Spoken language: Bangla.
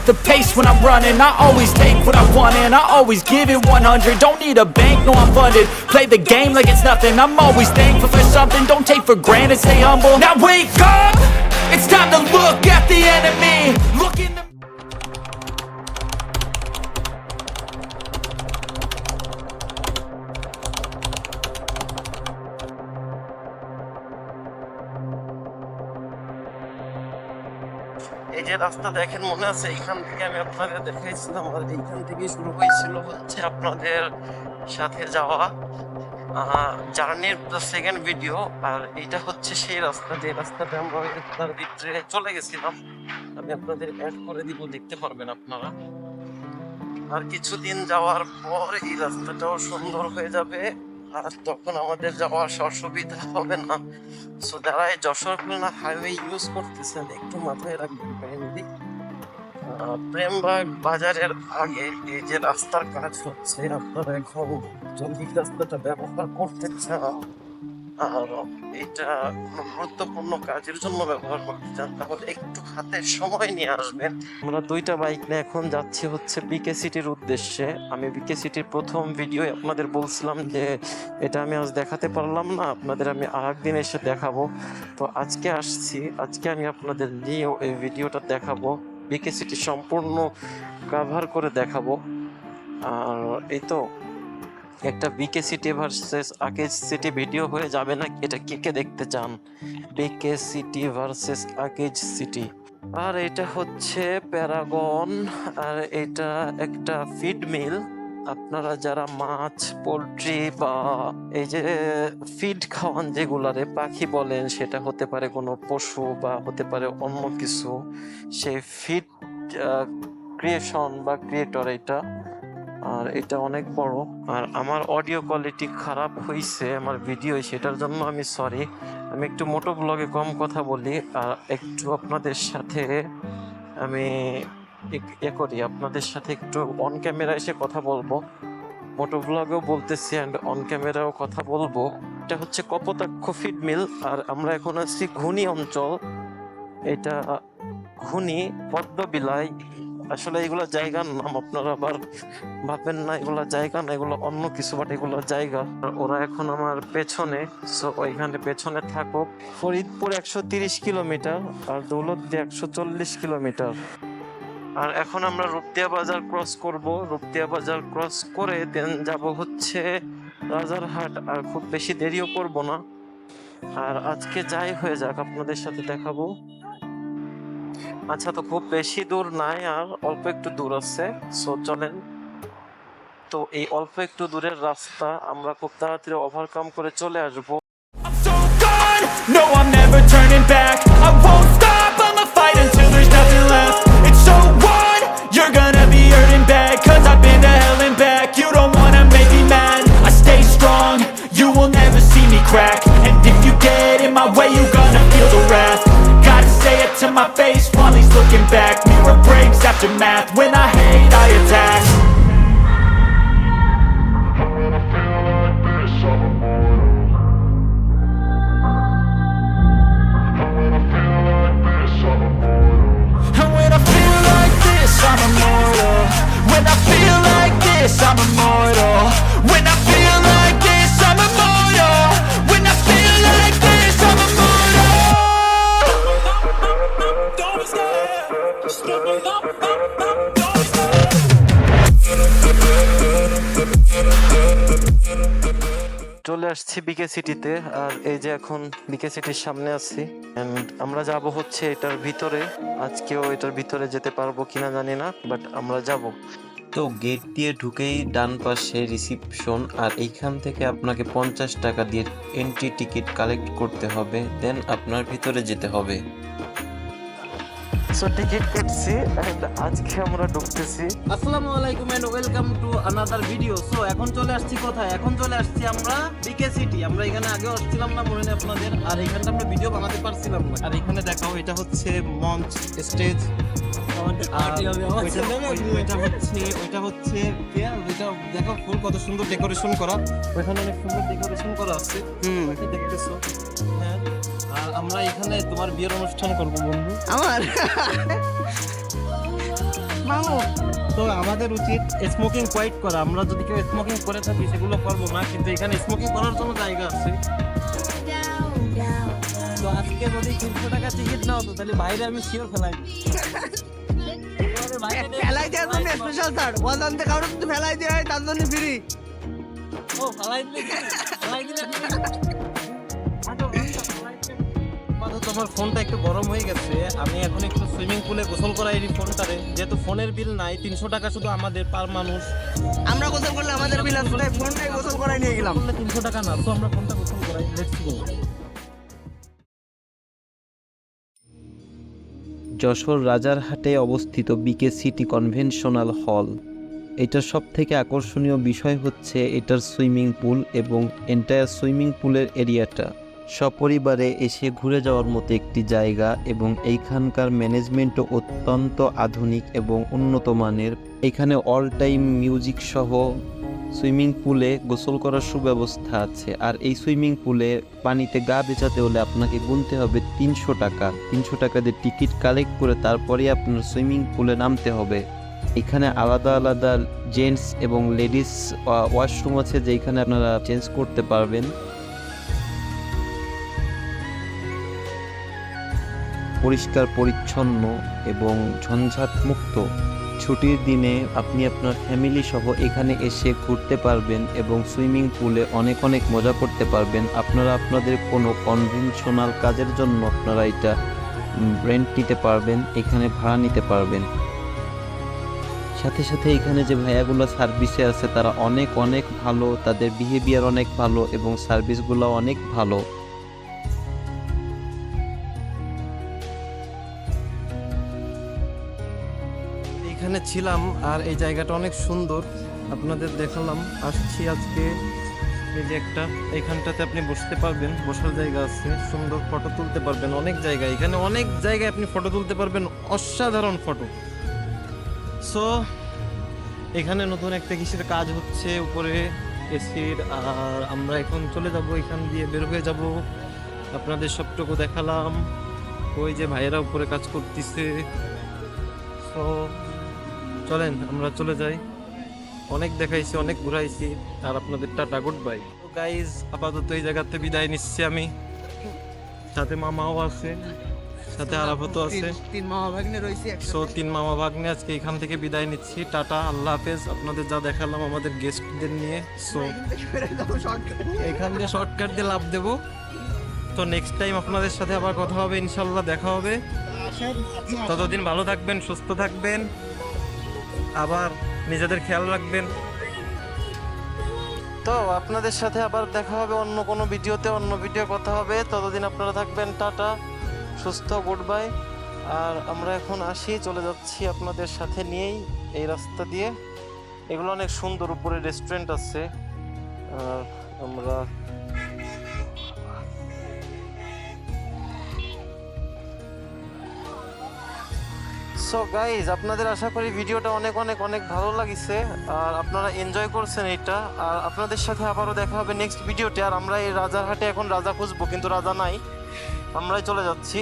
the pace when I'm running. I always take what I want and I always give it 100. Don't need a bank, no I'm funded. Play the game like it's nothing. I'm always thankful for something. Don't take for granted, stay humble. Now wake up, it's time to look at the enemy. Look in the এই যে রাস্তা দেখেন মনে আছে, এইখান থেকে আমি আপনাদের দেখাইছিলাম, আর এইখান থেকে শুরু হয়েছিল হচ্ছে আপনাদের সাথে যাওয়া জার্নির সেকেন্ড ভিডিও। আর এইটা হচ্ছে সেই রাস্তা, যে রাস্তাটা আমরা তার ভিতরে চলে গেছিলাম। আমি আপনাদের অ্যাড করে দিব, দেখতে পারবেন আপনারা। আর কিছুদিন যাওয়ার পর এই রাস্তাটাও সুন্দর হয়ে যাবে, আর তখন আমাদের যাওয়া অসুবিধা হবে না। সো যারা এই যশোর খুলনা হাইওয়ে ইউজ করতেছেন একটু মাথায় রাখবেন কাইন্ডলি। প্রেমবাগ বাজারের আগে এই যে রাস্তার কাজ হচ্ছে, আপনারা এখন যদি রাস্তাটা ব্যবহার করতে চান আর এটা কোনো গুরুত্বপূর্ণ কাজের জন্য ব্যবহার করতে চান, তাহলে একটু হাতে সময় নিয়ে আসবেন। আমরা দুইটা বাইক নিয়ে এখন যাচ্ছি হচ্ছে বিকে সিটির উদ্দেশ্যে। আমি বিকে সিটির প্রথম ভিডিও আপনাদের বলছিলাম যে এটা আমি আজ দেখাতে পারলাম না, আপনাদের আমি আরেকদিন এসে দেখাবো। তো আজকে আসছি, আজকে আমি আপনাদের নিয়েও এই ভিডিওটা দেখাবো, বিকে সিটি সম্পূর্ণ কভার করে দেখাবো। আর এই তো একটা বিকে সিটি ভার্সেস আকেজ সিটি ভিডিও হয়ে যাবে না, এটা কে কে দেখতে চান? বিকে সিটি ভার্সেস আকেজ সিটি। আর এটা হচ্ছে প্যারাগন, আর এটা একটা ফিড মিল। আপনারা যারা মাছ, পোলট্রি বা এই যে ফিড খাওয়ান যেগুলারে, পাখি বলেন, সেটা হতে পারে কোনো পশু বা হতে পারে অন্য কিছু, সেই ফিড ক্রিয়েশন বা ক্রিয়েটর এটা। আর এটা অনেক বড়। আর আমার অডিও কোয়ালিটি খারাপ হয়েছে আমার ভিডিও, সেটার জন্য আমি সরি। আমি একটু মোটো ব্লগে কম কথা বলি, আর একটু আপনাদের সাথে আমি করি, আপনাদের সাথে একটু অন ক্যামেরা এসে কথা বলবো। মোটো ব্লগেও বলতেছি অ্যান্ড অন ক্যামেরাও কথা বলবো। এটা হচ্ছে কপোতাক্ষ ফিড মিল, আর আমরা এখন আছি ঘুনি অঞ্চল। এটা ঘুনি পদ্মবিলাই, আসলে এগুলো জায়গার নাম, আপনারা আবার ভাববেন না এগুলো জায়গা না, এগুলো অন্য কিছু, বাট এগুলো জায়গা। আর ওরা এখন আমার পেছনে, সো ওইখানে পেছনে থাকুক। ফরিদপুর 130 কিলোমিটার আর দৌলতদিয়া 140 কিলোমিটার। আর এখন আমরা রূপদিয়া বাজার ক্রস করব, রূপদিয়া বাজার ক্রস করে দেন যাব হচ্ছে রাজারহাট। আর খুব বেশি দেরিও করব না, আর আজকে যাই হয়ে যাক আপনাদের সাথে দেখাবো। আচ্ছা, তো খুব বেশি দূর নাই, আর অল্প একটু দূর আছে, সো চলেন। তো এই অল্প একটু দূরের রাস্তা আমরা খুব তাড়াতাড়ি ওভারকাম করে চলে আসবো। so gone, no I'm never turning back. I won't stop, I'ma fight until there's nothing left. It's so on, you're gonna be hurting bad, cause I've been to hell and back. You don't wanna make me mad, I stay strong, you will never see me crack. And if you get in my way, you're gonna feel the wrath. Gotta say it to my face while he's looking back. Mirror breaks after math, when I hate I attack. I'm immortal. When I feel like this, I'm immortal. When I feel like this, I'm immortal. When I feel like this, I'm immortal. Don't stop, just don't stop. চলে আসছি বিকে সিটিতে, আর এই যে এখন বিকে সিটির সামনে আছি। এন্ড আমরা যাব হচ্ছে এটার ভিতরে। আজকেও এটার ভিতরে যেতে পারবো কিনা জানি না, বাট আমরা যাব। তো গেট দিয়ে ঢুকেই ডান পাশে রিসিপশন, আর এইখান থেকে আপনাকে 50 টাকা দিয়ে এন্ট্রি টিকিট কালেক্ট করতে হবে, দেন আপনার ভিতরে যেতে হবে। সো টিকিট কাটছি এন্ড আজকে আমরা ঢুকতেছি। আসসালামু আলাইকুম and welcome to another video. So এখন চলে আসছি কোথায়? এখন চলে আসছি আমরা বিকে সিটি। আমরা এখানে আগেও আসছিলাম না, মনে নেই আপনাদের? আর এখানটা আমরা ভিডিও বানাতে পারছিলাম না। আর এখানে দেখাও, এটা হচ্ছে মঞ্চ, স্টেজ। দেখো ফুল কত সুন্দর ডেকোরেশন করা, ওইখানে অনেক সুন্দর ডেকোরেশন করা আছে। দেখতেছো? হ্যাঁ, আর আমরা এখানে তোমার বিয়ের অনুষ্ঠান করবো বন্ধু। আমার তো আমাদের উচিত স্মোকিং কোয়াইট করা। আমরা যদি কেউ স্মোকিং করে থাকি সেগুলো করবো না, কিন্তু এখানে স্মোকিং করার জন্য জায়গা আছে। তো আজকে যদি 300 টাকা টিকিট নাও তো তাহলে বাইরে আমি শিওর ফেলাই ফেলাই দেওয়ার জন্য স্পেশাল ছাড়, অজান্তে কারো যদি ফেলাই দেওয়া হয় তার জন্য ফ্রি। ও ফেলাই দিলে তোমার ফোনটা একটু গরম হয়ে গেছে। আমি এখন একটু সুইমিং পুলে গোসল করাই এই ফোনটারে, যেহেতু ফোনের বিল নাই 300 টাকা শুধু আমাদের পার মানুষ। আমরা গোসল করলে আমাদের বিল আসবে, ফোনটাই গোসল করাই নিয়ে গেলাম। 300 টাকা না, তো আমরা ফোনটা গোসল করাই। Let's go. যশোর রাজারহাটে অবস্থিত বিকে সিটি কনভেনশনাল হল। এটার সব থেকে আকর্ষণীয় বিষয় হচ্ছে এটার সুইমিং পুল এবং এন্টায়ার সুইমিং পুলের এরিয়াটা সপরিবারে এসে ঘুরে যাওয়ার মতো একটি জায়গা, এবং এইখানকার ম্যানেজমেন্টও অত্যন্ত আধুনিক এবং উন্নত মানের। এখানে অল টাইম মিউজিক সহ সুইমিং পুলে গোসল করার সুব্যবস্থা আছে। আর এই সুইমিং পুলে পানিতে গা ভেজাতে হলে আপনাকে গুনতে হবে 300 টাকা। 300 টাকা দিয়ে টিকিট কালেক্ট করে তারপরে আপনার সুইমিং পুলে নামতে হবে। এখানে আলাদা আলাদা জেন্টস এবং লেডিস ওয়াশরুম আছে, যেখানে আপনারা চেঞ্জ করতে পারবেন। পরিষ্কার পরিচ্ছন্ন এবং ঝঞ্ঝাট মুক্ত। ছুটির দিনে আপনি আপনার ফ্যামিলি সহ এখানে এসে ঘুরতে পারবেন এবং সুইমিং পুলে অনেক অনেক মজা করতে পারবেন। আপনারা আপনাদের কোনো কনভেনশনাল কাজের জন্য আপনারা এটা রেন্ট নিতে পারবেন, এখানে ভাড়া নিতে পারবেন। সাথে সাথে এখানে যে ভাইয়াগুলো সার্ভিসে আছে তারা অনেক অনেক ভালো, তাদের বিহেভিয়ার অনেক ভালো এবং সার্ভিসগুলো অনেক ভালো। এখানে ছিলাম আর এই জায়গাটা অনেক সুন্দর, আপনাদের দেখালাম। আসছি আজকে এই যে একটা, এখানটাতে আপনি বসতে পারবেন, বসার জায়গা আছে, সুন্দর ফটো তুলতে পারবেন। অনেক জায়গায়, এখানে অনেক জায়গায় আপনি ফটো তুলতে পারবেন, অসাধারণ ফটো। সো এখানে নতুন একটা কিসের কাজ হচ্ছে উপরে এসির, আর আমরা এখন চলে যাব, এখান দিয়ে বের হয়ে যাব। আপনাদের সবটুকু দেখালাম। ওই যে ভাইয়েরা উপরে কাজ করতেছে। সো চলেন আমরা চলে যাই। অনেক দেখাইছি, অনেক ঘুরাইছি, আর আপনাদের টাটা, গুড বাই। তো গাইজ আপাতত এই জায়গাতে বিদায় নিচ্ছি আমি। সাথে মামাও আছে, সাথে আরাফাতও আছে। তিন মামা ভাগ্নে রয়েছে। সো 3 মামা ভাগ্নে আজকে এখান থেকে বিদায় নিচ্ছি। টাটা, আল্লাহ হাফেজ। আপনাদের যা দেখালাম আমাদের গেস্টদের নিয়ে। সো এখান দিয়ে শর্টকাট দিয়ে লাভ দেবো। তো নেক্সট টাইম আপনাদের সাথে আবার কথা হবে, ইনশাল্লাহ দেখা হবে। ততদিন ভালো থাকবেন, সুস্থ থাকবেন, আবার নিজেদের খেয়াল রাখবেন। তো আপনাদের সাথে আবার দেখা হবে অন্য কোনো ভিডিওতে, অন্য ভিডিও কথা হবে। ততদিন আপনারা থাকবেন, টাটা, সুস্থ, গুড বাই। আর আমরা এখন আসি, চলে যাচ্ছি আপনাদের সাথে নিয়েই এই রাস্তা দিয়ে। এগুলো অনেক সুন্দর, উপরে রেস্টুরেন্ট আছে। আর আমরা সো গাইজ আপনাদের আশা করি ভিডিওটা অনেক অনেক অনেক ভালো লাগিছে, আর আপনারা এনজয় করছেন এটা। আর আপনাদের সাথে আবারও দেখা হবে নেক্সট ভিডিওতে। আর আমরা এই রাজারহাটে এখন রাজা খুঁজবো, কিন্তু রাজা নাই, আমরাই চলে যাচ্ছি।